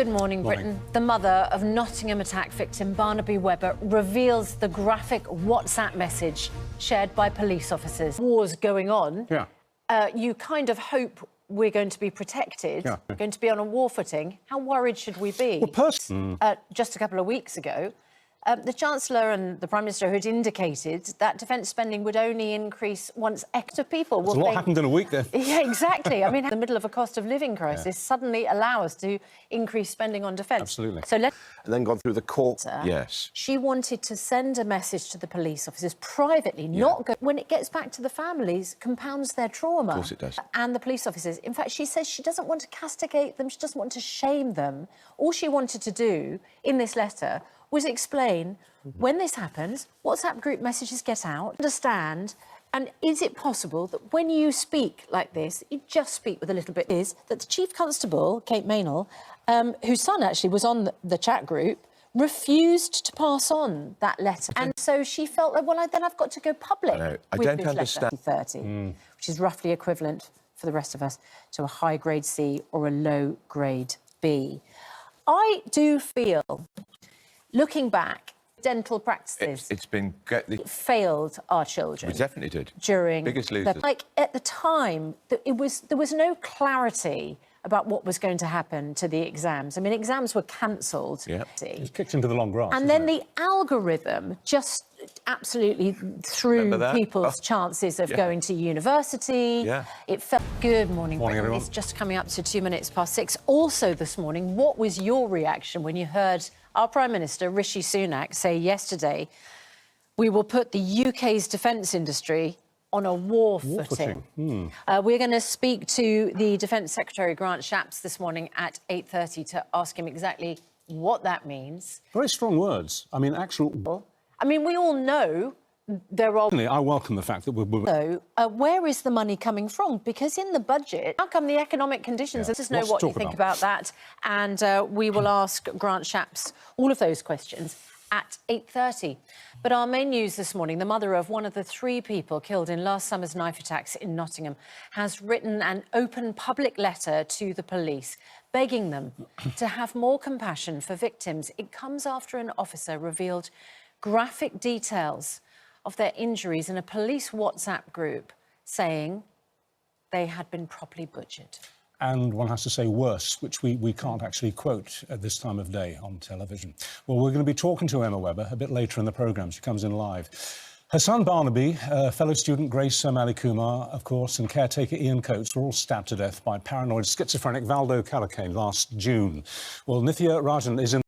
Good morning, Britain. The mother of Nottingham attack victim Barnaby Webber reveals the graphic WhatsApp message shared by police officers. War's going on. Yeah. You kind of hope we're going to be protected, going to be on a war footing. How worried should we be? Well, just a couple of weeks ago, the Chancellor and the Prime Minister had indicated that defence spending would only increase once extra people will... a lot happened in a week there. Yeah, exactly. I mean, in the middle of a cost of living crisis, suddenly allow us to increase spending on defence. Absolutely. So let's... And then gone through the court. Yes. She wanted to send a message to the police officers privately, not go... When it gets back to the families, compounds their trauma. Of course it does. And the police officers. In fact, she says she doesn't want to castigate them, she doesn't want to shame them. All she wanted to do in this letter was explain when this happens, WhatsApp group messages get out, understand, and is it possible that when you speak like this, you just speak with a little bit, is that the Chief Constable, Kate Maynell, whose son actually was on the chat group, refused to pass on that letter. And so she felt like, well, then I've got to go public I with don't this understand. letter. 30, which is roughly equivalent for the rest of us to a high grade C or a low grade B. I do feel, looking back, dental practices It's been... failed our children. We definitely did. During Biggest losers. like at the time, there was no clarity about what was going to happen to the exams. I mean, exams were cancelled. Yeah. It's kicked into the long grass. And then the algorithm just absolutely threw people's chances of going to university. Yeah. It felt... Good morning, Morning, everyone. It's just coming up to 2 minutes past 6. Also this morning, what was your reaction when you heard our Prime Minister, Rishi Sunak, say yesterday, we will put the UK's defence industry on a war footing? We're going to speak to the Defence Secretary, Grant Shapps, this morning at 8:30 to ask him exactly what that means. Very strong words. I mean, actual... I mean, we all know there are... I welcome the fact that we're... So, where is the money coming from? Because in the budget, how come the economic conditions... Let us know what you think about that. And we will ask Grant Shapps all of those questions at 8:30. But our main news this morning, the mother of one of the 3 people killed in last summer's knife attacks in Nottingham has written an open public letter to the police, begging them to have more compassion for victims. It comes after an officer revealed graphic details of their injuries in a police WhatsApp group, saying they had been properly butchered. And one has to say worse, which we can't actually quote at this time of day on television. Well, we're going to be talking to Emma Webber a bit later in the programme. She comes in live. Her son Barnaby, fellow student Grace Malikumar, of course, and caretaker Ian Coates were all stabbed to death by paranoid schizophrenic Valdo Calacane last June. Well, Nithya Rajan is in